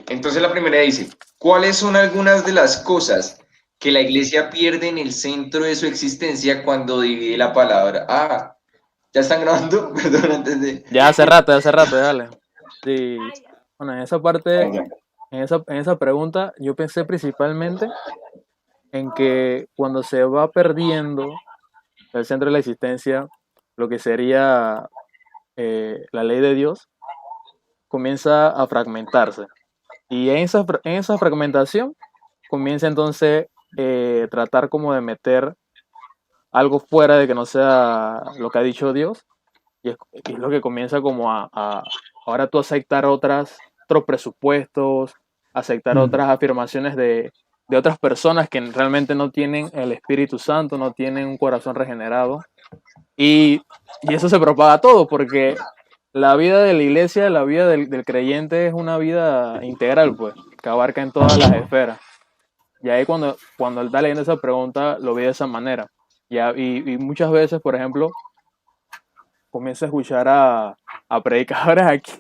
Entonces la primera dice, ¿cuáles son algunas de las cosas que la iglesia pierde en el centro de su existencia cuando divide la palabra? Ah, ¿ya están grabando? Perdón, antes de... Ya hace rato, dale. Sí, bueno, en esa parte, en esa pregunta, yo pensé principalmente en que cuando se va perdiendo el centro de la existencia, lo que sería la ley de Dios, comienza a fragmentarse. Y en esa fragmentación comienza entonces tratar como de meter algo fuera de que no sea lo que ha dicho Dios. Y es lo que comienza como ahora tú aceptar otros presupuestos, aceptar Mm. otras afirmaciones de otras personas que realmente no tienen el Espíritu Santo, no tienen un corazón regenerado. Y eso se propaga a todo, porque la vida de la iglesia, la vida del creyente es una vida integral, pues, que abarca en todas las esferas. Y ahí cuando él está leyendo esa pregunta, lo vi de esa manera. Y muchas veces, por ejemplo, comienzo a escuchar a predicadores aquí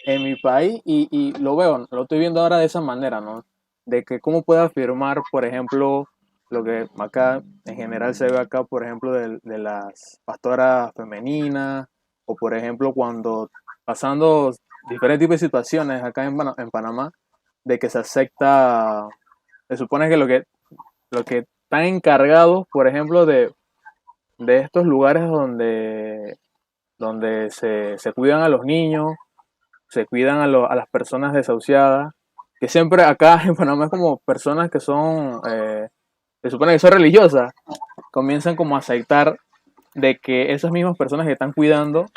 en mi país y lo veo, lo estoy viendo ahora de esa manera, ¿no? De que cómo puede afirmar, por ejemplo, lo que acá en general se ve acá, por ejemplo, de las pastoras femeninas, o por ejemplo, cuando pasando diferentes tipos de situaciones acá en Panamá, de que se acepta, se supone que lo que están encargados, por ejemplo, de estos lugares donde se cuidan a los niños, se cuidan a las personas desahuciadas, que siempre acá en Panamá es como personas que son, se supone que son religiosas, comienzan como a aceptar de que esas mismas personas que están cuidando,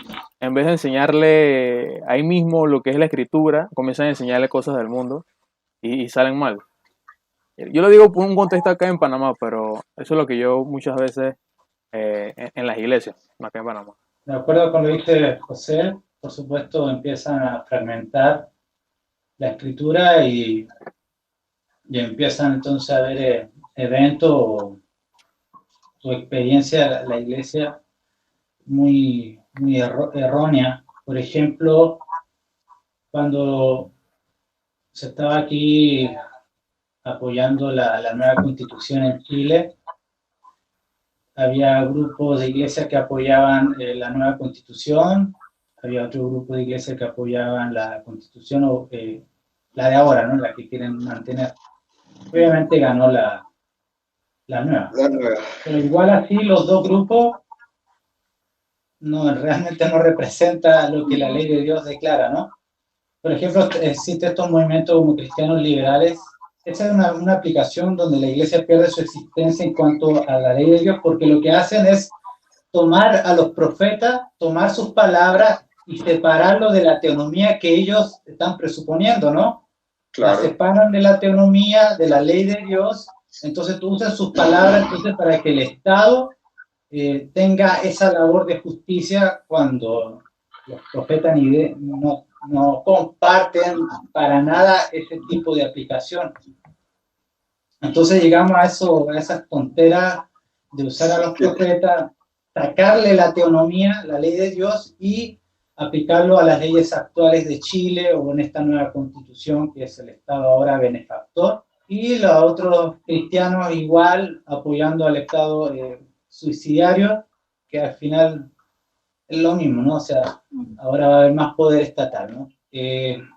en vez de enseñarle ahí mismo lo que es la escritura, comienzan a enseñarle cosas del mundo y salen mal. Yo lo digo por un contexto acá en Panamá, pero eso es lo que yo muchas veces en las iglesias, acá en Panamá. De acuerdo con lo que dice José, por supuesto empiezan a fragmentar la escritura y empiezan entonces a ver eventos o experiencia de la iglesia muy errónea. Por ejemplo, cuando se estaba aquí apoyando la nueva constitución en Chile, había grupos de iglesias que apoyaban la nueva constitución, había otro grupo de iglesias que apoyaban la constitución, o la de ahora, ¿no? La que quieren mantener. Obviamente ganó la nueva. La nueva. Pero igual así los dos grupos realmente no representan lo que la ley de Dios declara, ¿no? Por ejemplo, existen estos movimientos como cristianos liberales. Esa es una aplicación donde la iglesia pierde su existencia en cuanto a la ley de Dios, porque lo que hacen es tomar a los profetas, tomar sus palabras y separarlo de la teonomía que ellos están presuponiendo, ¿no? La Claro. separan de la teonomía, de la ley de Dios, entonces tú usas sus palabras entonces para que el Estado tenga esa labor de justicia cuando los profetas no comparten para nada ese tipo de aplicación. Entonces llegamos a esas tonteras de usar a los profetas, sacarle la teonomía, la ley de Dios, y aplicarlo a las leyes actuales de Chile o en esta nueva constitución que es el Estado ahora benefactor. Y los otros cristianos igual apoyando al Estado suicidario, que al final es lo mismo, ¿no? O sea, ahora va a haber más poder estatal, ¿no?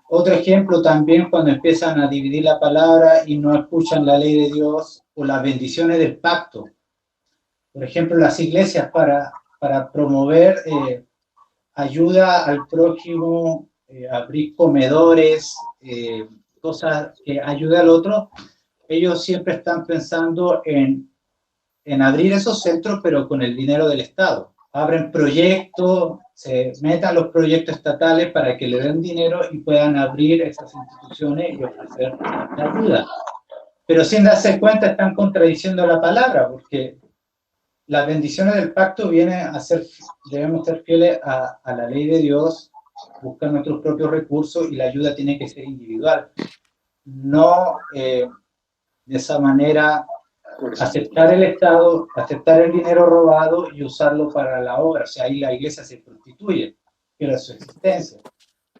Otro ejemplo también cuando empiezan a dividir la palabra y no escuchan la ley de Dios o las bendiciones del pacto. Por ejemplo, las iglesias para promover ayuda al prójimo, abrir comedores, cosas que ayudan al otro, ellos siempre están pensando en abrir esos centros, pero con el dinero del Estado. Abren proyectos, se metan los proyectos estatales para que le den dinero y puedan abrir esas instituciones y ofrecer ayuda. Pero sin darse cuenta están contradiciendo la palabra, porque las bendiciones del pacto vienen a ser, debemos ser fieles a la ley de Dios, buscar nuestros propios recursos y la ayuda tiene que ser individual. No de esa manera aceptar el Estado, aceptar el dinero robado y usarlo para la obra. O sea, ahí la iglesia se prostituye, pierde su existencia.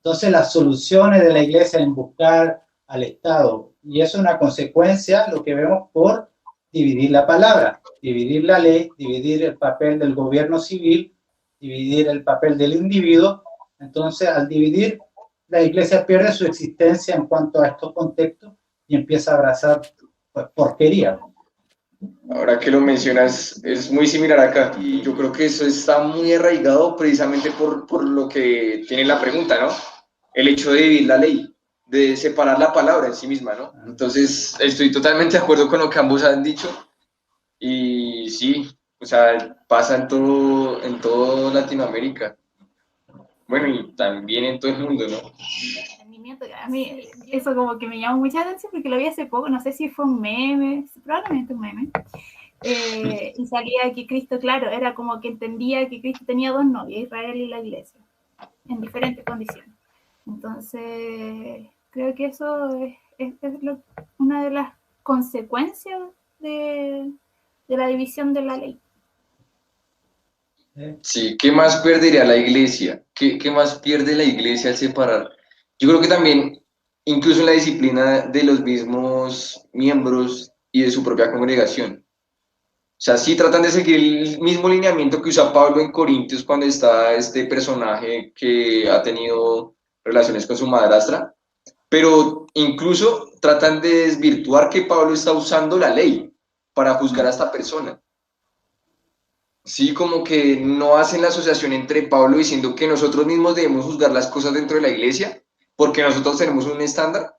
Entonces las soluciones de la iglesia en buscar al Estado, y eso es una consecuencia, lo que vemos por dividir la palabra, dividir la ley, dividir el papel del gobierno civil, dividir el papel del individuo. Entonces, al dividir, la iglesia pierde su existencia en cuanto a estos contextos y empieza a abrazar pues, porquería. Ahora que lo mencionas, es muy similar acá. Y yo creo que eso está muy arraigado precisamente por lo que tiene la pregunta, ¿no? El hecho de dividir la ley, de separar la palabra en sí misma, ¿no? Entonces, estoy totalmente de acuerdo con lo que ambos han dicho. Y sí, o sea, pasa en todo Latinoamérica. Bueno, y también en todo el mundo, ¿no? A mí eso como que me llamó mucha atención porque lo vi hace poco, no sé si fue un meme, probablemente un meme, y salía que Cristo, claro, era como que entendía que Cristo tenía dos novias, Israel y la iglesia, en diferentes condiciones. Entonces, creo que eso es una de las consecuencias de la división de la ley. Sí, ¿qué más perdería la iglesia? ¿Qué más pierde la iglesia al separar? Yo creo que también, incluso en la disciplina de los mismos miembros y de su propia congregación. O sea, sí tratan de seguir el mismo lineamiento que usa Pablo en Corintios cuando está este personaje que ha tenido relaciones con su madrastra, pero incluso tratan de desvirtuar que Pablo está usando la ley para juzgar a esta persona. Sí, como que no hacen la asociación entre Pablo diciendo que nosotros mismos debemos juzgar las cosas dentro de la iglesia, porque nosotros tenemos un estándar,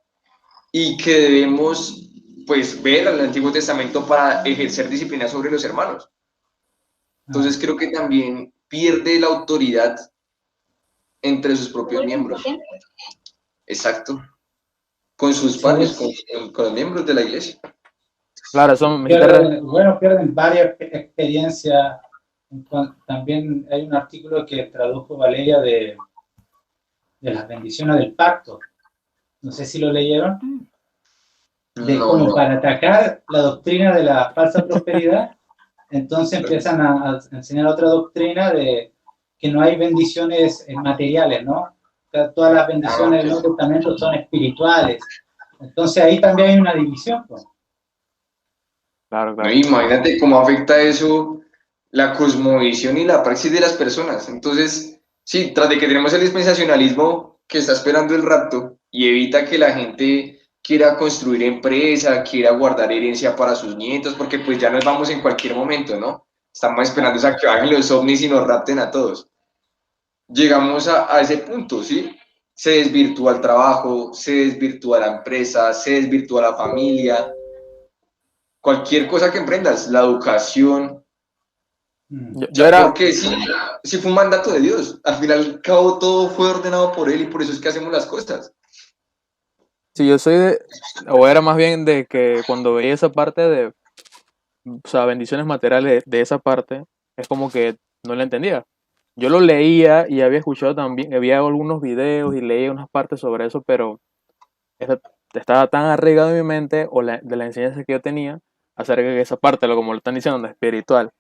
y que debemos, pues, ver al Antiguo Testamento para ejercer disciplina sobre los hermanos. Entonces creo que también pierde la autoridad entre sus propios miembros. Exacto. Con sus pares, con los miembros de la iglesia. Claro, son pierden varias experiencias. También hay un artículo que tradujo Valeria de las bendiciones del pacto. No sé si lo leyeron. Para atacar la doctrina de la falsa prosperidad, entonces empiezan a enseñar otra doctrina de que no hay bendiciones materiales, ¿no? Todas las bendiciones del Nuevo Testamento son espirituales. Entonces ahí también hay una división, pues. Claro. No, imagínate cómo afecta eso la cosmovisión y la praxis de las personas. Entonces, sí, tras de que tenemos el dispensacionalismo que está esperando el rapto y evita que la gente quiera construir empresa, quiera guardar herencia para sus nietos, porque pues ya nos vamos en cualquier momento, ¿no? Estamos esperando a que hagan los ovnis y nos rapten a todos. Llegamos a ese punto, ¿sí? Se desvirtúa el trabajo, se desvirtúa la empresa, se desvirtúa la familia. Cualquier cosa que emprendas, la educación. Porque sí fue un mandato de Dios. Al final y al cabo todo fue ordenado por Él y por eso es que hacemos las cosas. Sí, yo soy o era más bien de que cuando veía esa parte de, o sea, bendiciones materiales de esa parte, es como que no la entendía. Yo lo leía y había escuchado también, había algunos videos y leía unas partes sobre eso, pero estaba tan arraigado en mi mente o de la enseñanza que yo tenía acerca de esa parte, como lo están diciendo, de espiritual.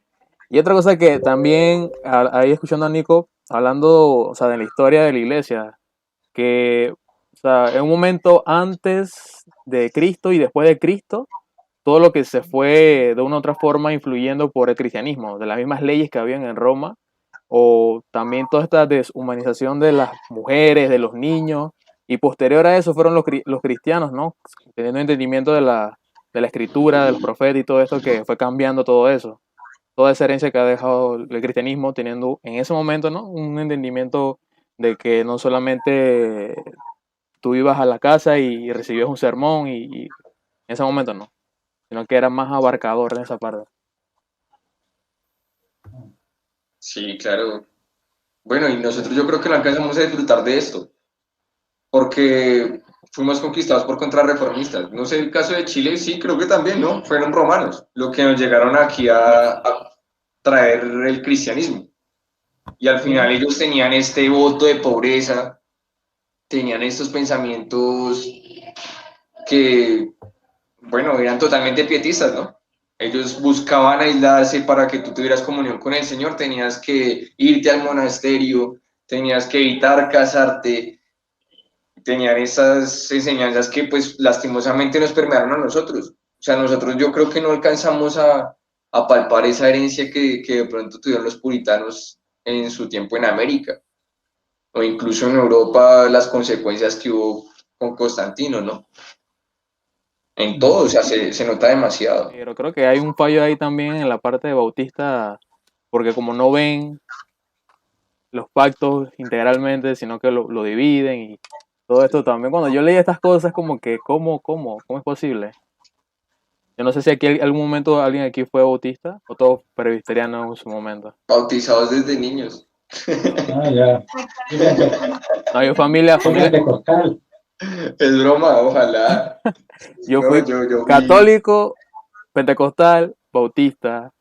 Y otra cosa que también, ahí escuchando a Nico, hablando, o sea, de la historia de la iglesia, que, o sea, en un momento antes de Cristo y después de Cristo, todo lo que se fue de una u otra forma influyendo por el cristianismo, de las mismas leyes que habían en Roma, o también toda esta deshumanización de las mujeres, de los niños, y posterior a eso fueron los cristianos, ¿no? Teniendo entendimiento de la escritura, del profeta y todo esto que fue cambiando todo eso. Toda esa herencia que ha dejado el cristianismo teniendo en ese momento, ¿no? Un entendimiento de que no solamente tú ibas a la casa y recibías un sermón y en ese momento no, sino que era más abarcador en esa parte. Sí, claro. Bueno, y nosotros yo creo que no alcanzamos a disfrutar de esto, porque fuimos conquistados por contrarreformistas. No sé, el caso de Chile sí, creo que también, ¿no? Fueron romanos los que nos llegaron aquí a traer el cristianismo. Y al final ellos tenían este voto de pobreza, tenían estos pensamientos que, bueno, eran totalmente pietistas, ¿no? Ellos buscaban aislarse para que tú tuvieras comunión con el Señor, tenías que irte al monasterio, tenías que evitar casarte, tenían esas enseñanzas que pues lastimosamente nos permearon a nosotros. O sea, nosotros yo creo que no alcanzamos a palpar esa herencia que de pronto tuvieron los puritanos en su tiempo en América, o incluso en Europa las consecuencias que hubo con Constantino, ¿no? En todo, o sea, se nota demasiado. Pero creo que hay un fallo ahí también en la parte de Bautista, porque como no ven los pactos integralmente, sino que lo dividen y todo esto también. Cuando yo leí estas cosas, como que, ¿cómo es posible? Yo no sé si aquí en algún momento alguien aquí fue bautista o todos presbiterianos en su momento. Bautizados desde niños. Ah, ya. No, yo Soy pentecostal. Es broma, ojalá. yo No, fui yo fui. católico, pentecostal, bautista,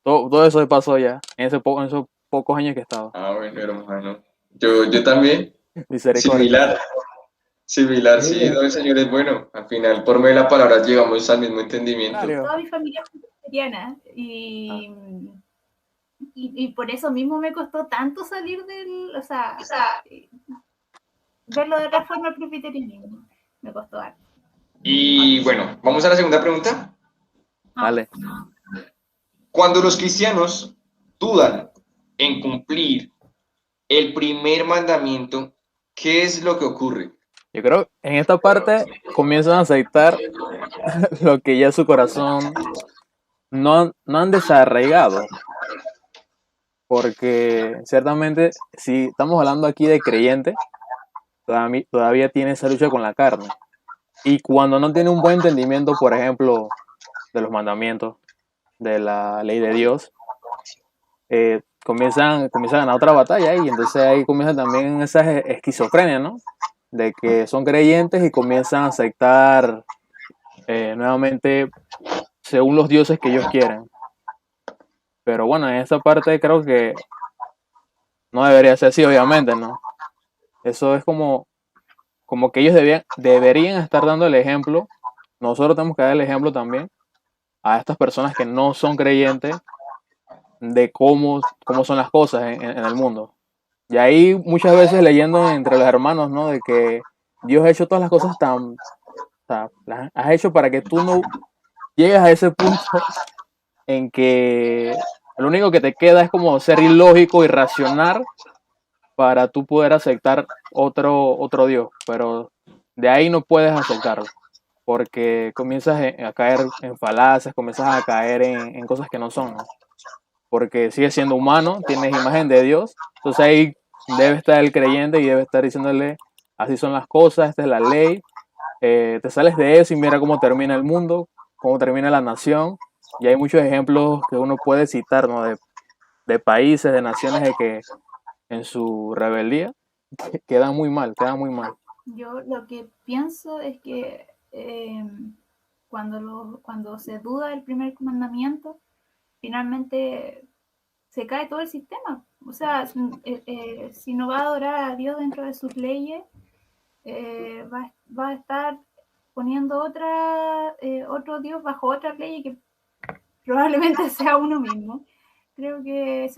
todo eso se pasó ya, en esos pocos años que he estado. Ah, bueno, hermano. Yo también. Misericordia. Similar, Sí, sí, no, el Señor es bueno. Al final, por medio de la palabra, llegamos al mismo entendimiento. Claro. Toda mi familia es presbiteriana y por eso mismo me costó tanto salir o sea, verlo de otra forma el presbiterianismo. Me costó harto. Y bueno, vamos a la segunda pregunta. Vale. Cuando los cristianos dudan en cumplir el primer mandamiento, ¿qué es lo que ocurre? Yo creo que en esta parte comienzan a aceptar lo que ya su corazón no han desarraigado. Porque ciertamente, si estamos hablando aquí de creyente, todavía tiene esa lucha con la carne. Y cuando no tiene un buen entendimiento, por ejemplo, de los mandamientos, de la ley de Dios, comienzan a ganar otra batalla y entonces ahí comienza también esa esquizofrenia, ¿no? De que son creyentes y comienzan a aceptar nuevamente según los dioses que ellos quieren. Pero bueno, en esa parte creo que no debería ser así, obviamente, ¿no? Eso es como que ellos deberían estar dando el ejemplo. Nosotros tenemos que dar el ejemplo también a estas personas que no son creyentes de cómo son las cosas en el mundo. Y ahí muchas veces leyendo entre los hermanos, ¿no? De que Dios ha hecho todas las cosas o sea, las has hecho para que tú no llegues a ese punto en que lo único que te queda es como ser ilógico y racionar para tú poder aceptar otro Dios, pero de ahí no puedes aceptarlo, porque comienzas a caer en falacias, comienzas a caer en cosas que no son, ¿no? Porque sigues siendo humano, tienes imagen de Dios, entonces ahí debe estar el creyente y debe estar diciéndole, así son las cosas, esta es la ley, te sales de eso y mira cómo termina el mundo, cómo termina la nación, y hay muchos ejemplos que uno puede citar, ¿no? De países, de naciones de que en su rebeldía quedan muy mal, quedan muy mal. Yo lo que pienso es que cuando se duda del primer mandamiento, finalmente se cae todo el sistema. O sea, si no va a adorar a Dios dentro de sus leyes, va a estar poniendo otro Dios bajo otra ley que probablemente sea uno mismo. Creo que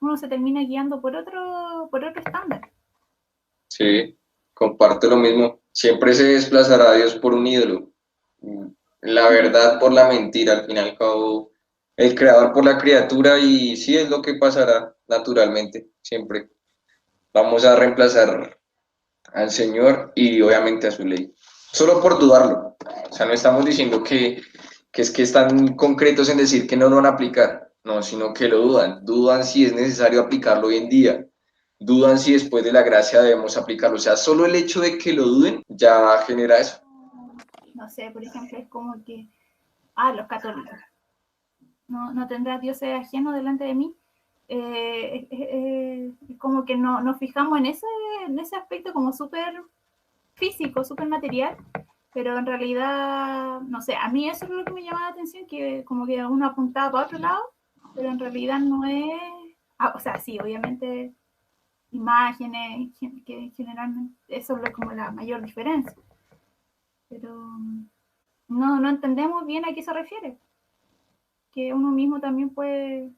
uno se termina guiando por otro estándar. Sí, comparto lo mismo. Siempre se desplazará a Dios por un ídolo. La verdad por la mentira, al fin y al cabo, el creador por la criatura, y sí es lo que pasará naturalmente, siempre. Vamos a reemplazar al Señor y obviamente a su ley. Solo por dudarlo. O sea, no estamos diciendo que es que están concretos en decir que no lo van a aplicar, no, sino que lo dudan. Dudan si es necesario aplicarlo hoy en día. Dudan si después de la gracia debemos aplicarlo. O sea, solo el hecho de que lo duden ya genera eso. No sé, por ejemplo, es como que, los católicos, no tendrás dioses ajenos delante de mí. Como que nos fijamos en ese aspecto como súper físico, súper material, pero en realidad, no sé, a mí eso es lo que me llama la atención, que como que uno apuntaba para otro lado, pero en realidad no es, o sea, sí, obviamente imágenes, que generalmente eso es como la mayor diferencia, pero no entendemos bien a qué se refiere, que uno mismo también puede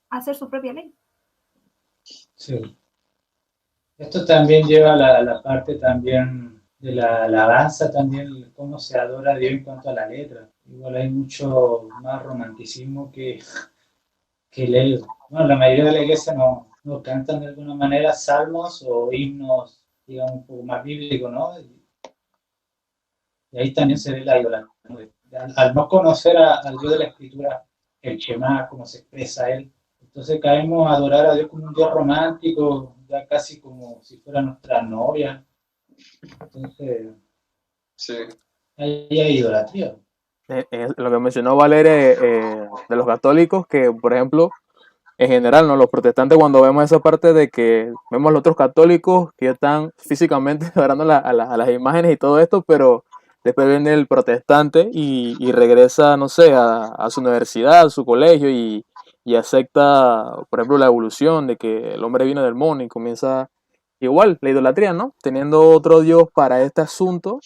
hacer su propia ley. Sí. Esto también lleva a la parte también de la alabanza, también cómo se adora a Dios en cuanto a la letra. Igual hay mucho más romanticismo que leer. Bueno, la mayoría de la iglesia no cantan de alguna manera salmos o himnos, digamos, un poco más bíblicos, ¿no? Y ahí también se ve la idolatría. Al no conocer al Dios de la Escritura, el Shema, cómo se expresa Él, entonces caemos a adorar a Dios como un Dios romántico, ya casi como si fuera nuestra novia. Entonces, Sí. ahí hay idolatría. Lo que mencionó Valeria de los católicos, que por ejemplo, en general, ¿no? Los protestantes, cuando vemos esa parte de que vemos a los otros católicos que están físicamente adorando a las imágenes y todo esto, pero después viene el protestante y regresa, no sé, a su universidad, a su colegio y acepta, por ejemplo, la evolución de que el hombre viene del mono y comienza igual, la idolatría, ¿no? Teniendo otro Dios para este asunto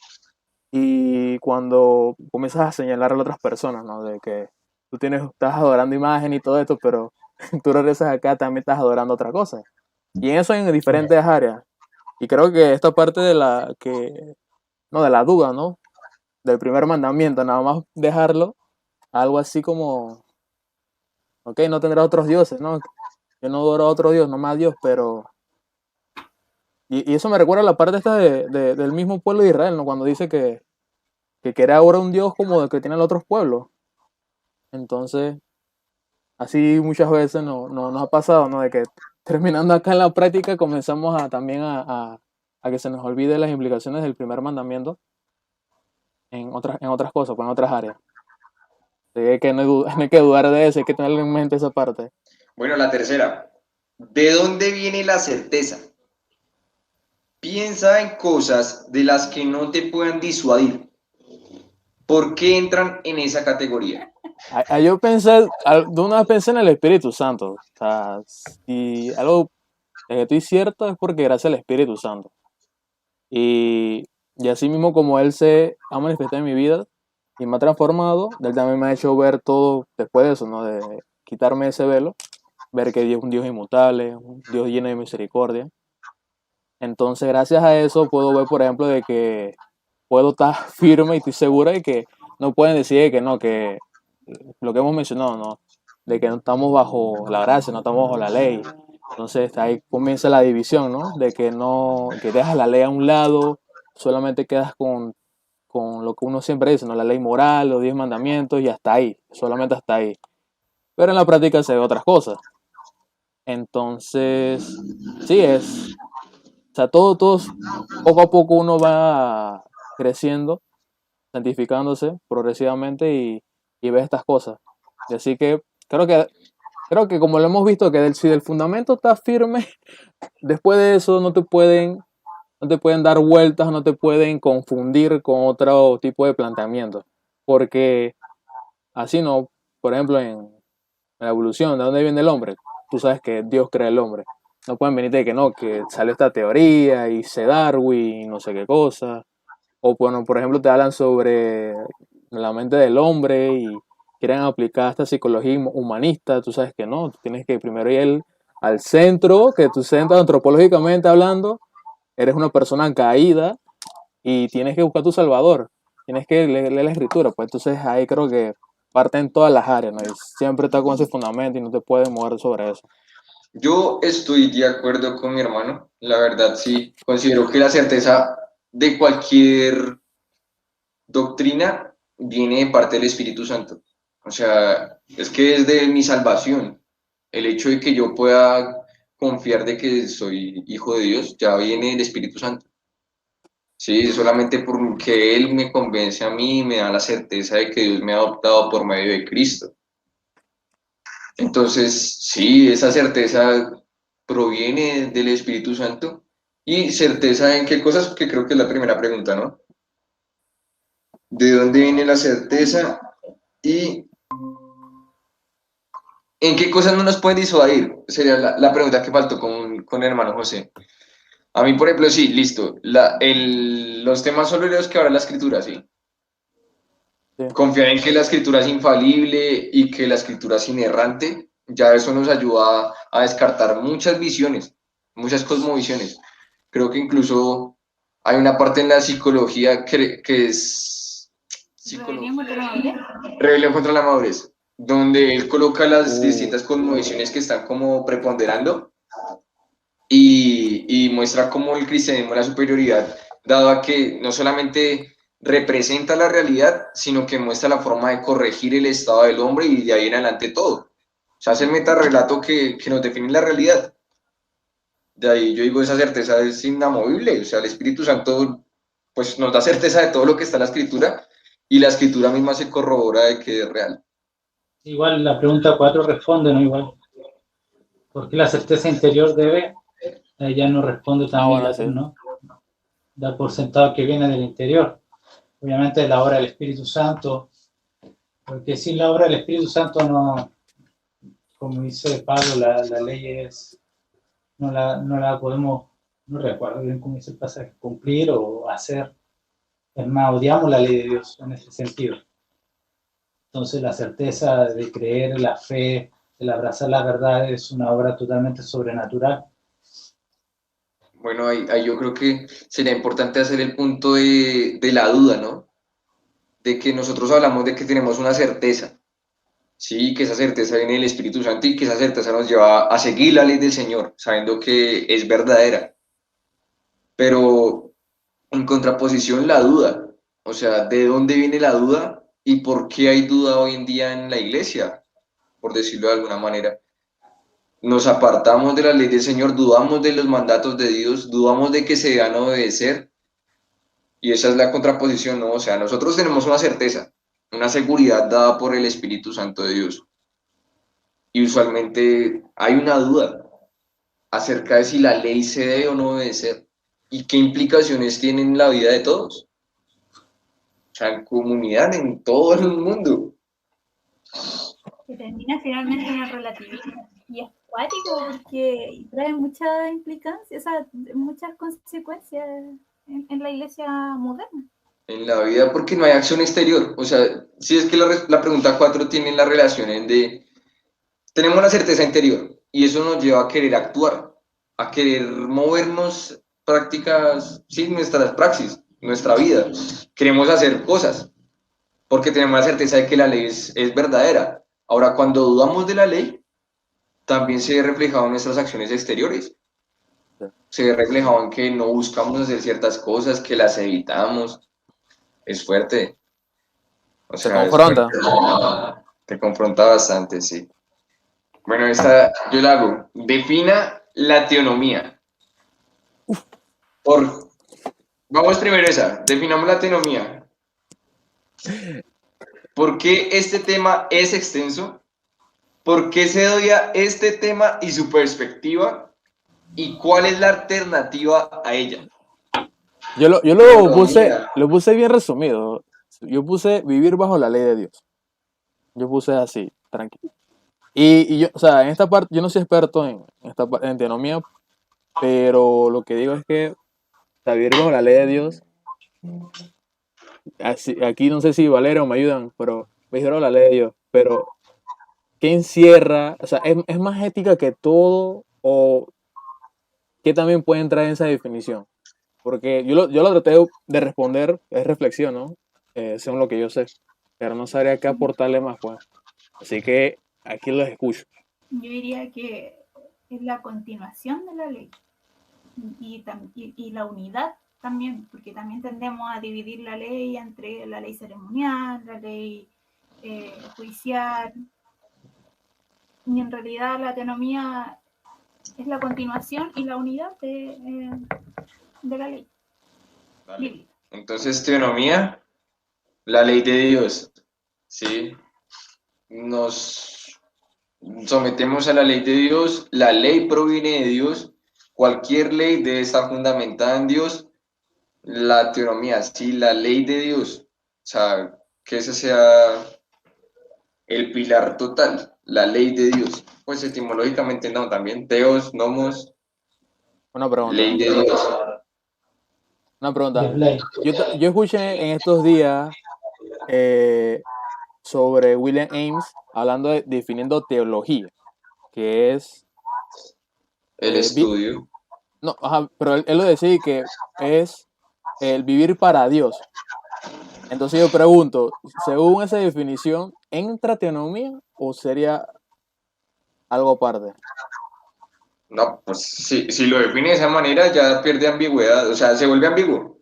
y cuando comienzas a señalar a las otras personas, ¿no? De que estás adorando imagen y todo esto, pero tú regresas acá, también estás adorando otra cosa. Y en eso en diferentes áreas. Y creo que esta parte no, de la duda, ¿no? Del primer mandamiento, nada más dejarlo, algo así como, ok, no tendrás otros dioses, ¿no? Yo no adoro a otro Dios, no más Dios, pero... Y eso me recuerda a la parte esta del mismo pueblo de Israel, ¿no? Cuando dice que quiere ahora un Dios como el que tienen los otros pueblos. Entonces, así muchas veces nos ha pasado, ¿no? De que terminando acá en la práctica comenzamos también a que se nos olvide las implicaciones del primer mandamiento en otras cosas, pues en otras áreas. Así que no hay que dudar de eso, hay que tener en mente esa parte. Bueno, la tercera. ¿De dónde viene la certeza? Piensa en cosas de las que no te puedan disuadir. ¿Por qué entran en esa categoría? Yo pensé, de una vez pensé en el Espíritu Santo. O sea, si algo de que estoy cierto es porque gracias al Espíritu Santo. Y así mismo como Él se ha manifestado en mi vida y me ha transformado, Él también me ha hecho ver todo después de eso, ¿no? De quitarme ese velo, ver que Dios es un Dios inmutable, un Dios lleno de misericordia. Entonces, gracias a eso puedo ver, por ejemplo, de que puedo estar firme y estoy segura de que no pueden decir que no, que lo que hemos mencionado, ¿no? De que no estamos bajo la gracia, no estamos bajo la ley. Entonces ahí comienza la división, ¿no? De que no, que dejas la ley a un lado, solamente quedas con lo que uno siempre dice, ¿no? La ley moral, los 10 mandamientos y hasta ahí, solamente hasta ahí. Pero en la práctica se ve otras cosas. Entonces, sí es, o sea, todos, poco a poco uno va creciendo, santificándose progresivamente y ve estas cosas. Y así que creo que como lo hemos visto, que si el fundamento está firme, después de eso no te pueden dar vueltas, no te pueden confundir con otro tipo de planteamiento. Porque así no, por ejemplo, en la evolución, ¿de dónde viene el hombre? Tú sabes que Dios crea el hombre. No pueden venirte de que no, que salió esta teoría y se Darwin y no sé qué cosa. O bueno, por ejemplo, te hablan sobre la mente del hombre y quieren aplicar esta psicología humanista. Tú sabes que no, tú tienes que primero ir al centro, que tu centro antropológicamente hablando, eres una persona caída y tienes que buscar tu salvador. Tienes que leer la escritura. Pues entonces ahí creo que parte en todas las áreas, ¿no? Y siempre está con ese fundamento y no te puedes mover sobre eso. Yo estoy de acuerdo con mi hermano. La verdad, sí. Considero que la certeza de cualquier doctrina viene de parte del Espíritu Santo. O sea, es que es de mi salvación. El hecho de que yo pueda confiar de que soy hijo de Dios ya viene del Espíritu Santo. Sí, solamente porque Él me convence a mí y me da la certeza de que Dios me ha adoptado por medio de Cristo. Entonces, sí, esa certeza proviene del Espíritu Santo. Y certeza en qué cosas, que creo que es la primera pregunta, ¿no? ¿De dónde viene la certeza? Y ¿en qué cosas no nos pueden disuadir? Sería la pregunta que faltó con el hermano José. A mí, por ejemplo, sí, listo. Los temas solos que ahora la escritura, sí. Sí. Confiar en que la escritura es infalible y que la escritura es inerrante, ya eso nos ayuda a descartar muchas visiones, muchas cosmovisiones. Creo que incluso hay una parte en la psicología que es Rebelión contra la madurez. rebelión contra la madurez, donde él coloca las distintas cosmovisiones que están como preponderando y muestra cómo el cristianismo es la superioridad, dado a que no solamente representa la realidad, sino que muestra la forma de corregir el estado del hombre y de ahí en adelante todo. O sea, es el metarrelato que nos define la realidad. De ahí yo digo, esa certeza es inamovible, o sea, el Espíritu Santo pues nos da certeza de todo lo que está en la Escritura y la Escritura misma se corrobora de que es real. Igual la pregunta 4 responde, ¿no? Igual. ¿Por qué la certeza interior debe? Ella no responde también, bueno, sí. ¿no? Da por sentado que viene del interior. Obviamente la obra del Espíritu Santo, porque sin la obra del Espíritu Santo no, como dice Pablo, la ley es, no la podemos, no recuerdo bien cómo dice el pasaje, cumplir o hacer. Es más, odiamos la ley de Dios en ese sentido. Entonces la certeza de creer, la fe, el abrazar la verdad es una obra totalmente sobrenatural. Bueno, ahí yo creo que sería importante hacer el punto de la duda, ¿no? De que nosotros hablamos de que tenemos una certeza, sí, que esa certeza viene del Espíritu Santo y que esa certeza nos lleva a seguir la ley del Señor, sabiendo que es verdadera. Pero en contraposición, la duda, o sea, ¿de dónde viene la duda y por qué hay duda hoy en día en la iglesia? Por decirlo de alguna manera. Nos apartamos de la ley del Señor, dudamos de los mandatos de Dios, dudamos de que se deban obedecer, y esa es la contraposición, ¿no? O sea, nosotros tenemos una certeza, una seguridad dada por el Espíritu Santo de Dios, y usualmente hay una duda acerca de si la ley se debe o no obedecer, y qué implicaciones tiene en la vida de todos, o sea, en comunidad, en todo el mundo. Que termina finalmente en el relativismo. Y es cuático porque trae muchas implicancias, o sea, muchas consecuencias en la iglesia moderna. En la vida porque no hay acción exterior. O sea, si es que la pregunta 4 tiene la relación en de, tenemos la certeza interior y eso nos lleva a querer actuar, a querer movernos prácticas, sí, nuestras praxis, nuestra vida. Queremos hacer cosas porque tenemos la certeza de que la ley es verdadera. Ahora, cuando dudamos de la ley, también se ve reflejado en nuestras acciones exteriores. Se ve reflejado en que no buscamos hacer ciertas cosas, que las evitamos. Es fuerte. O Se sea, es confronta. fuerte. Te confronta bastante, sí. Bueno, esta yo la hago. Defina la teonomía. Por... Vamos primero esa. Definamos la teonomía. ¿Por qué este tema es extenso? ¿Por qué se odia este tema y su perspectiva? ¿Y cuál es la alternativa a ella? Yo lo puse bien resumido. Yo puse vivir bajo la ley de Dios. Yo puse así, tranquilo. Y yo, o sea, en esta parte, yo no soy experto en teonomía, pero lo que digo es que o sea, vivir bajo la ley de Dios, aquí no sé si Valera o me ayudan, pero vivir bajo la ley de Dios, pero ¿qué encierra? O sea, es más ética que todo o qué también puede entrar en esa definición? Porque yo lo traté de responder, es reflexión, ¿no? Según lo que yo sé, pero no sabría qué aportarle más, pues. Así que aquí los escucho. Yo diría que es la continuación de la ley y la unidad también, porque también tendemos a dividir la ley entre la ley ceremonial, la ley judicial, y en realidad la teonomía es la continuación y la unidad de la ley. Vale. Entonces, teonomía, la ley de Dios, ¿sí? Nos sometemos a la ley de Dios, la ley proviene de Dios, cualquier ley debe estar fundamentada en Dios, la teonomía, sí, la ley de Dios, o sea, que ese sea el pilar total, la ley de Dios. Pues etimológicamente no, también teos, nomos, Una pregunta. ley de Dios. Una pregunta. Yes, Blake. Yo escuché en estos días sobre William Ames hablando definiendo teología, que es El eh, vi- estudio. No, ajá, pero él lo decía que es el vivir para Dios. Entonces yo pregunto, según esa definición, ¿entra teonomía o sería algo aparte? No, pues si lo define de esa manera ya pierde ambigüedad, o sea, se vuelve ambiguo.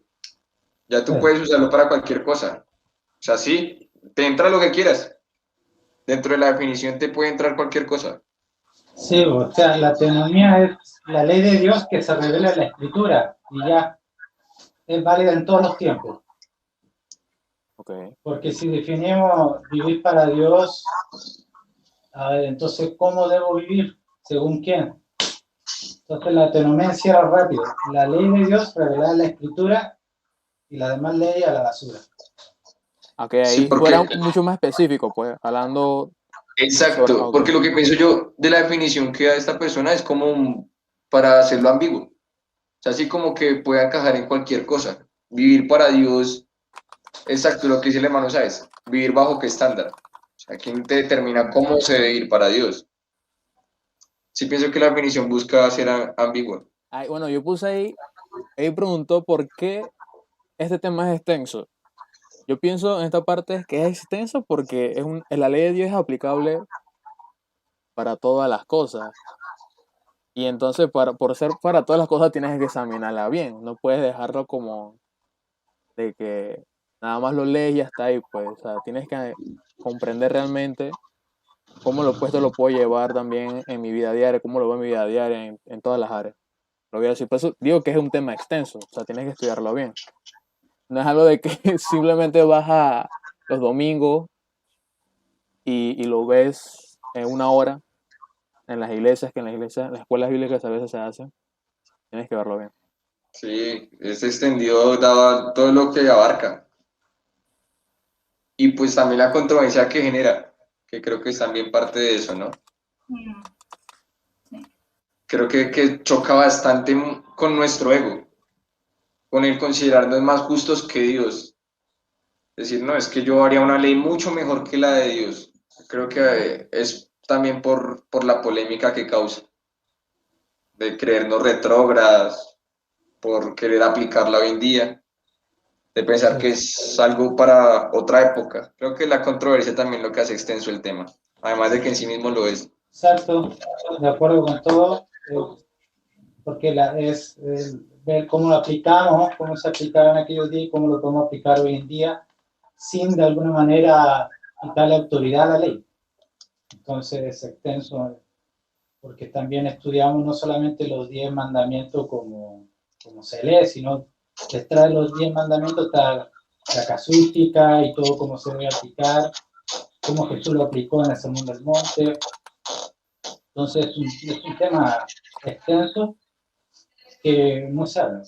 Ya tú Sí, puedes usarlo para cualquier cosa. O sea, sí, te entra lo que quieras. Dentro de la definición te puede entrar cualquier cosa. sí, o sea, la teonomía es la ley de Dios que se revela en la Escritura y ya es válida en todos los tiempos. Ok. Porque si definimos vivir para Dios, a ver, entonces, ¿cómo debo vivir? ¿Según quién? Entonces, la teonomía encierra rápido. La ley de Dios revelada en la Escritura y la demás ley a la basura. Aunque Sí, ahí porque, fuera mucho más específico, pues, hablando sobre... exacto, Ok, porque lo que pienso yo de la definición que da esta persona es como para hacerlo ambiguo. O sea, así como que pueda encajar en cualquier cosa. Vivir para Dios, exacto, lo que dice el hermano Sáez, vivir bajo qué estándar. O sea, ¿quién te determina cómo se debe vivir para Dios? Sí pienso que la definición busca ser ambigua. Ay, bueno, yo puse ahí preguntó por qué este tema es extenso. Yo pienso en esta parte que es extenso porque la ley de Dios es aplicable para todas las cosas. Y entonces, por ser para todas las cosas, tienes que examinarla bien. No puedes dejarlo como de que nada más lo lees y ya está ahí. Pues, o sea, tienes que comprender realmente cómo lo puesto lo puedo llevar también en mi vida diaria, cómo lo veo en mi vida diaria, en todas las áreas. Lo voy a decir. Por eso digo que es un tema extenso. O sea, tienes que estudiarlo bien. No es algo de que simplemente vas a los domingos y lo ves en una hora en las iglesias, que en las escuelas bíblicas a veces se hacen. Tienes que verlo bien. Sí, es extendido, dado todo lo que abarca. Y pues también la controversia que genera, que creo que es también parte de eso, ¿no? Mm, sí. Creo que choca bastante con nuestro ego, con el considerarnos más justos que Dios. Es decir, no, es que yo haría una ley mucho mejor que la de Dios. Creo que es también por la polémica que causa, de creernos retrógradas, por querer aplicarla hoy en día, de pensar que Sí, es algo para otra época. Creo que la controversia también lo que hace extenso el tema, además de que en sí mismo lo es. exacto, de acuerdo con todo, porque es ver cómo lo aplicamos, cómo se aplicaba en aquellos días y cómo lo podemos aplicar hoy en día, sin de alguna manera quitarle autoridad a la ley. Entonces es extenso, porque también estudiamos no solamente los 10 mandamientos como se lee, sino detrás de los 10 mandamientos está la casuística y todo cómo se debe aplicar, cómo Jesús lo aplicó en el Sermón del Monte. Entonces es un tema extenso que no sabe.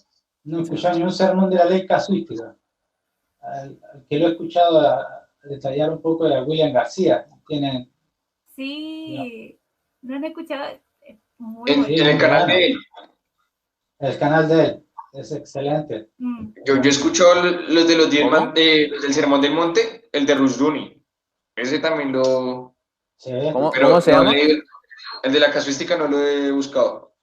No he Sí. escuchado ni un sermón de la ley casuística. Al que lo he escuchado a detallar un poco de William García. Tiene, no, Sí, no lo he escuchado. Es muy En, sí, en bueno. el muy canal bueno. de él, El canal de él es excelente. Mm. yo escucho los de los 10 ¿Cómo? los del Sermón del Monte, el de Rushduni. Ese también lo, Sí, ¿Cómo pero se no llama? le, el de la casuística no lo he buscado.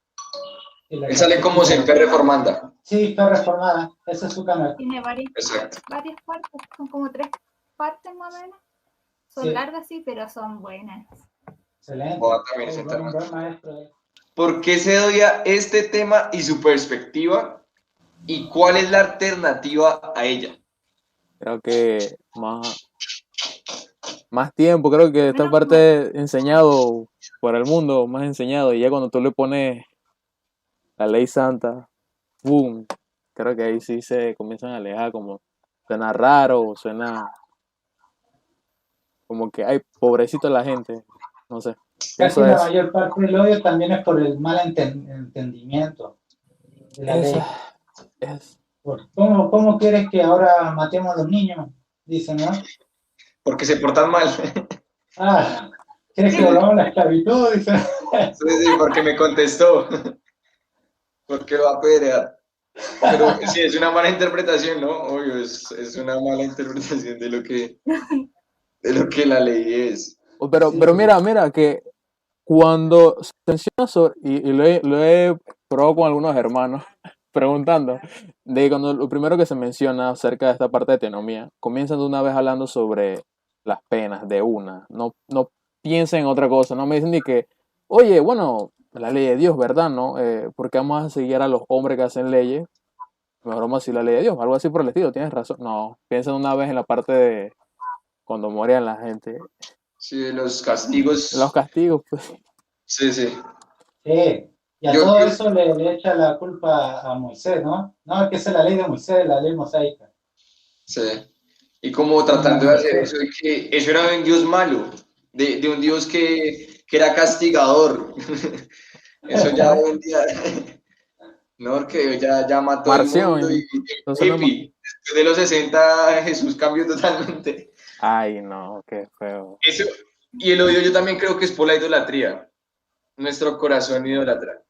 y la Él sale como casuística. siempre reformanda. Sí, está reformada. Ese es su canal. Tiene Exacto. varias partes, son como 3 partes más o menos. Son Sí, largas, sí, pero son buenas. excelente. Voy a también Es sentarme. un buen maestro. ¿Por qué se odia este tema y su perspectiva? ¿Y cuál es la alternativa a ella? Creo que más tiempo, creo que esta Menos mal. parte enseñado por el mundo, más enseñado, y ya cuando tú le pones la ley santa, boom, creo que ahí sí se comienzan a alejar, como suena raro, suena como que, ay, pobrecito la gente, no sé, Casi pienso la eso. mayor parte del odio también es por el mal entendimiento de la Esa ley. es, ¿Cómo quieres que ahora matemos a los niños? Dicen, ¿no? Porque se portan mal. Ah, ¿quieres que volvamos a la esclavitud? Dicen. Sí, sí, porque me contestó. Porque lo va a apedrear. Pero sí, es una mala interpretación, ¿no? Obvio, es una mala interpretación de lo que la ley es. pero Sí, mira, que cuando se menciona sobre, y lo he probó con algunos hermanos preguntando de cuando lo primero que se menciona acerca de esta parte de teonomía, comienzan de una vez hablando sobre las penas de una, no piensen en otra cosa, no me dicen ni que, oye, bueno, la ley de Dios, ¿verdad? ¿No? ¿Por qué vamos a seguir a los hombres que hacen leyes? Mejor vamos a seguir la ley de Dios, algo así por el estilo, tienes razón. No, piensen una vez en la parte de cuando morían la gente, Sí, de los castigos. los castigos, pues. Sí, sí. Sí, y a Yo, todo yo- eso le echa la culpa a Moisés, ¿no? No, es que esa es la ley de Moisés, la ley mosaica. sí. Y como Como tratando de hacer Moisés. eso, de que eso era de un Dios malo, de un Dios que era castigador. Eso ya hoy en día, no, que ya mató al mundo y Marción, entonces no es epi, después de los 60 Jesús cambió totalmente. Ay, no, qué feo. Eso, y el odio yo también creo que es por la idolatría, nuestro corazón idolatra.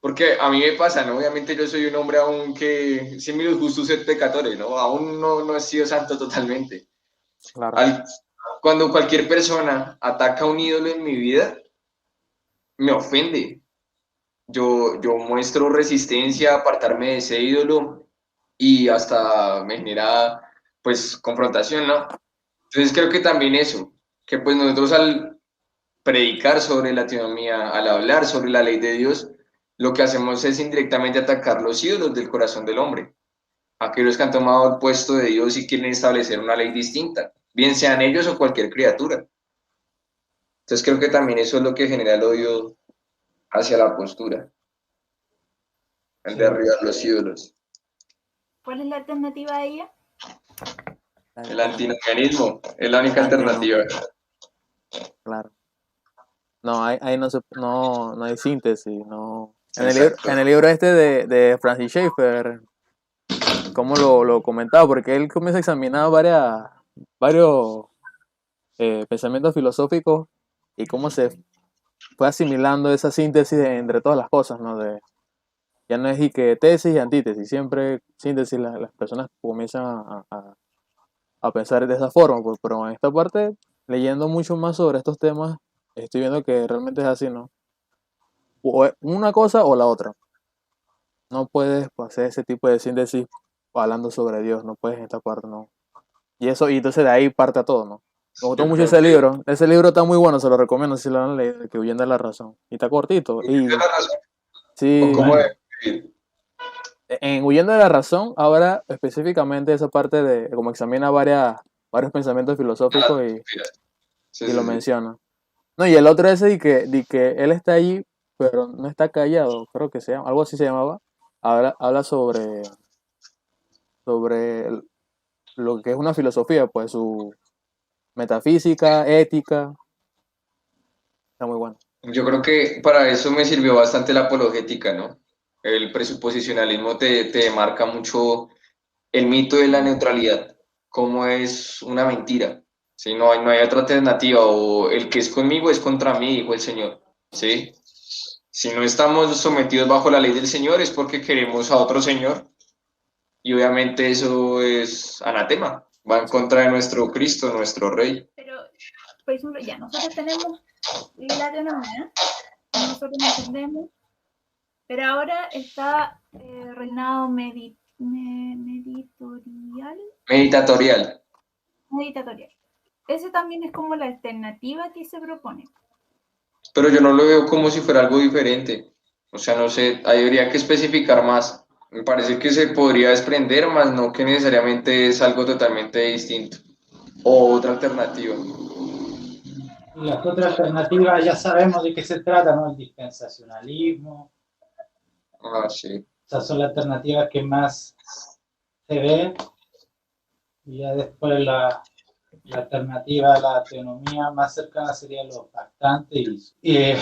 Porque a mí me pasa, ¿no? Obviamente yo soy un hombre aún que, sin mis justus et pecadores, ¿no? Aún no he sido santo totalmente. Claro. Cuando cualquier persona ataca un ídolo en mi vida, me ofende. Yo muestro resistencia a apartarme de ese ídolo y hasta me genera, pues, confrontación, ¿no? Entonces creo que también eso, que pues nosotros al predicar sobre la teonomía, al hablar sobre la ley de Dios, lo que hacemos es indirectamente atacar los ídolos del corazón del hombre, aquellos que han tomado el puesto de Dios y quieren establecer una ley distinta, bien sean ellos o cualquier criatura. Entonces creo que también eso es lo que genera el odio hacia la postura, el Sí. derribar los ídolos. ¿Cuál es la alternativa a ella? El antinomianismo es la única alternativa. Claro. No, ahí no hay síntesis, no. Exacto. En el libro este de Francis Schaeffer, como lo comentaba, porque él comienza a examinar varios pensamientos filosóficos y cómo se fue asimilando esa síntesis entre todas las cosas, ¿no? Ya no es y que tesis y antítesis, siempre síntesis, las personas comienzan a pensar de esa forma, pues, pero en esta parte, leyendo mucho más sobre estos temas, estoy viendo que realmente es así, ¿no? O es una cosa o la otra. No puedes hacer ese tipo de síntesis hablando sobre Dios, no puedes en esta parte, no. Y entonces de ahí parte a todo, ¿no? Me gustó Yo mucho creo que ese libro está muy bueno, se lo recomiendo si lo han leído, que Huyendo de la Razón. Y está cortito, tiene y la razón. O sí, cómo Bueno, debe vivir. en Huyendo de la Razón, ahora específicamente esa parte de como examina varios pensamientos filosóficos Sí, y sí, lo sí. menciona. No, y el otro ese de que él está allí, pero no está callado, creo que se llama, algo así se llamaba. Habla sobre lo que es una filosofía, pues su metafísica, ética, está muy bueno. Yo creo que para eso me sirvió bastante la apologética, ¿no? El presuposicionalismo te marca mucho el mito de la neutralidad, como es una mentira, ¿sí? No hay otra alternativa, o el que es conmigo es contra mí, dijo el Señor, ¿sí? Si no estamos sometidos bajo la ley del Señor es porque queremos a otro Señor, y obviamente eso es anatema, va en contra de nuestro Cristo, nuestro Rey. Pero, por ejemplo, ya nosotros tenemos la teonomía, nosotros entendemos, pero ahora está reinado Meditatorial. meditatorial. Ese también es como la alternativa que se propone. Pero yo no lo veo como si fuera algo diferente. O sea, no sé, ahí habría que especificar más. Me parece que se podría desprender, más no que necesariamente es algo totalmente distinto. O otra alternativa. y las otras alternativas ya sabemos de qué se trata, ¿no? El dispensacionalismo, Ah, sí. esas son las alternativas que más se ven, y ya después la alternativa a la teonomía más cercana sería los bastantes y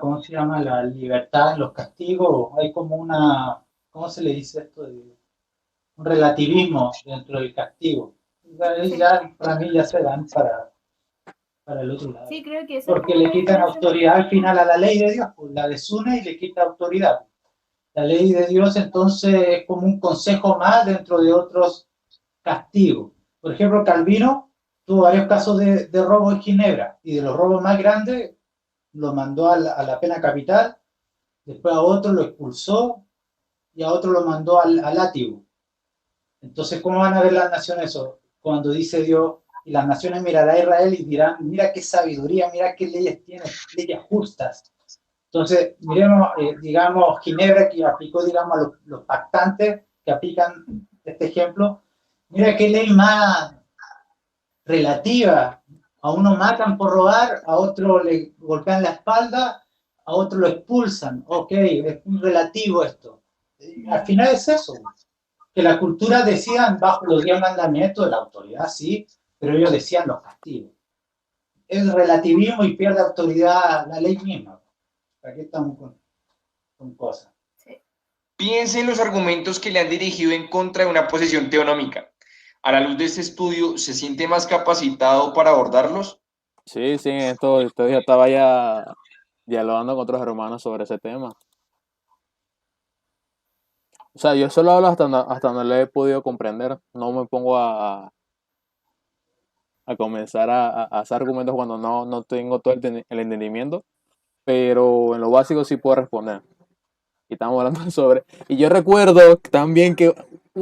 ¿cómo se llama? La libertad en los castigos. Hay como una, ¿cómo se le dice esto? Un relativismo dentro del castigo. Ya, para mí ya se dan para el otro lado. Sí, creo que eso Porque es como le la quitan diferencia. autoridad al final a la ley de Dios, pues la desune y le quita autoridad. La ley de Dios entonces es como un consejo más dentro de otros castigos. Por ejemplo, Calvino tuvo varios casos de robo en Ginebra, y de los robos más grandes lo mandó a la pena capital después a otro lo expulsó y a otro lo mandó al látigo. Entonces, ¿cómo van a ver las naciones eso? Cuando dice Dios, y las naciones mirarán a Israel y dirán, mira qué sabiduría, mira qué leyes tiene, leyes justas. Entonces, miremos, digamos, Ginebra, que aplicó, digamos, a los pactantes que aplican este ejemplo. Mira qué ley más relativa. A uno matan por robar, a otro le golpean la espalda, a otro lo expulsan. Ok, es muy relativo esto. Al final es eso, que la cultura decían bajo los 10 mandamientos de la autoridad, sí, pero ellos decían los castigos. Es relativismo y pierde autoridad la ley misma. Aquí estamos con cosas. Piense en los argumentos que le han dirigido en contra de una posición teonómica. A la luz de este estudio, ¿se siente más capacitado para abordarlos? Sí, estos días estaba ya dialogando con otros hermanos sobre ese tema. O sea, yo solo hablo hasta donde lo he podido comprender. No me pongo a comenzar a hacer argumentos cuando no tengo todo el entendimiento. Pero en lo básico sí puedo responder. Y estamos hablando sobre... Y yo recuerdo también que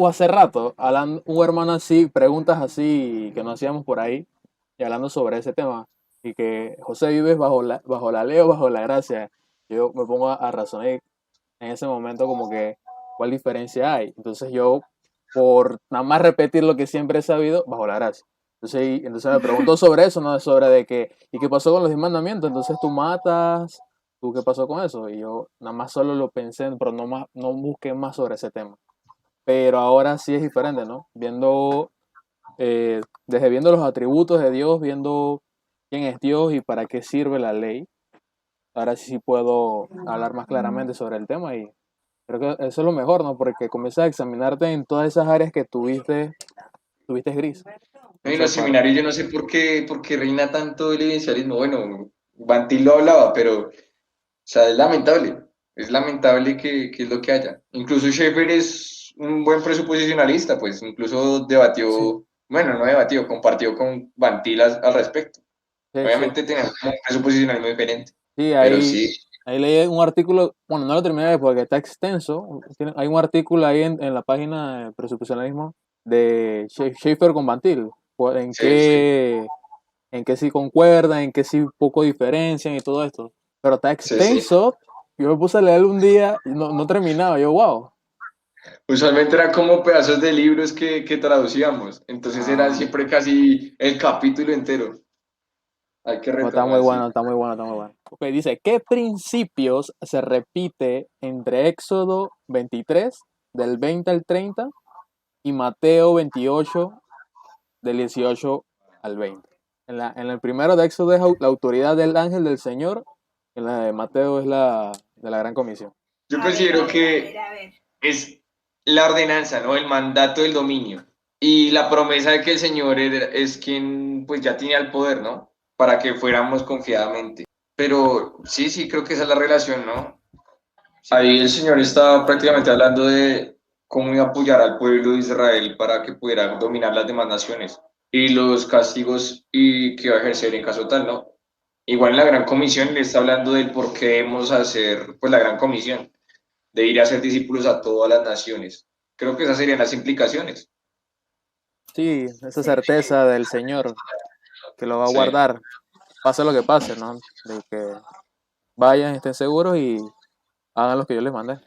hace rato, hablando, un hermano así, preguntas así que nos hacíamos por ahí, y hablando sobre ese tema. Y que José, ¿vives bajo la ley o bajo la gracia? Yo me pongo a razonar en ese momento como que cuál diferencia hay. Entonces yo, por nada más repetir lo que siempre he sabido, bajo la gracia. Entonces me pregunto sobre eso, ¿no? Sobre de que, ¿y qué pasó con los 10 mandamientos? Entonces tú matas, ¿tú qué pasó con eso? Y yo nada más solo lo pensé, pero no busqué más sobre ese tema. Pero ahora sí es diferente, ¿no? Viendo los atributos de Dios, viendo quién es Dios y para qué sirve la ley, ahora sí puedo hablar más claramente sobre el tema y creo que eso es lo mejor, ¿no? Porque comienzas a examinarte en todas esas áreas que tuviste gris. En los seminarios yo no sé por qué reina tanto el evidencialismo. Bueno, Bantil lo hablaba, pero, o sea, es lamentable que es lo que haya. Incluso Schaeffer es un buen presuposicionalista, pues incluso debatió, Sí. bueno, no debatió, compartió con Bantil al respecto. Sí, Obviamente tenemos un presuposicionalismo diferente, sí, pero sí. ahí leí un artículo, bueno, no lo terminé porque está extenso. Hay un artículo ahí en la página de presuposicionalismo de Schaeffer con Bantil, en Sí. qué sí concuerdan, en qué sí poco diferencian y todo esto. Pero está Sí. extenso. Yo me puse a leerlo un día y no terminaba. Yo, wow. Usualmente eran como pedazos de libros que traducíamos, entonces era Ah, siempre casi el capítulo entero. Hay que está muy retomar, sí. bueno, está muy bueno, está muy bueno. Ok, dice, ¿qué principios se repite entre Éxodo 23, del 20 al 30, y Mateo 28, del 18 al 20? En el primero de Éxodo es la autoridad del ángel del Señor, en la de Mateo es la de la gran comisión. Yo considero que A ver. es la ordenanza, ¿no? El mandato del dominio y la promesa de que el Señor es quien pues ya tenía el poder, ¿no? Para que fuéramos confiadamente. Pero sí, creo que esa es la relación, ¿no? Ahí el Señor está prácticamente hablando de cómo iba a apoyar al pueblo de Israel para que pudiera dominar las demás naciones y los castigos y que va a ejercer en caso tal, ¿no? Igual en la Gran Comisión le está hablando del por qué debemos hacer pues la Gran Comisión, de ir a hacer discípulos a todas las naciones. Creo que esas serían las implicaciones. Sí, esa certeza del Señor que lo va a Sí. guardar, pase lo que pase, ¿no? De que vayan, estén seguros y hagan lo que yo les mandé.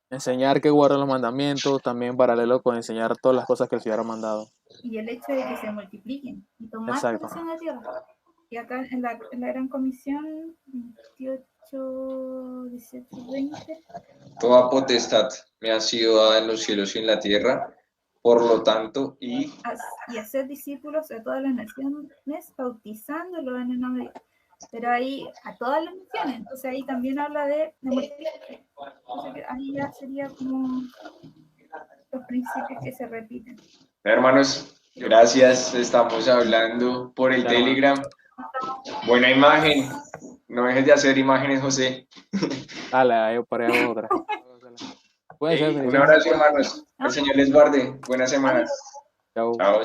Enseñar que guarden los mandamientos, también paralelo con enseñar todas las cosas que el Señor ha mandado. Y el hecho de que se multipliquen y tomar Exacto. posesión de la tierra. Y acá en la Gran Comisión 28, 18, 20. Toda potestad me ha sido dada en los cielos y en la tierra, por lo tanto, y hacer discípulos a todas las naciones, bautizándolos en el nombre de Dios. Pero ahí, a todas las naciones, entonces ahí también habla de multiplicación. Entonces ahí ya sería como los principios que se repiten. hermanos, gracias, estamos hablando por el Telegram. Buena imagen, no dejes de hacer imágenes, José. Dale, ahí por ahí otra. Puede ser, Un abrazo, hermanos. El Señor les guarde. Buenas semanas. Chao. Chao.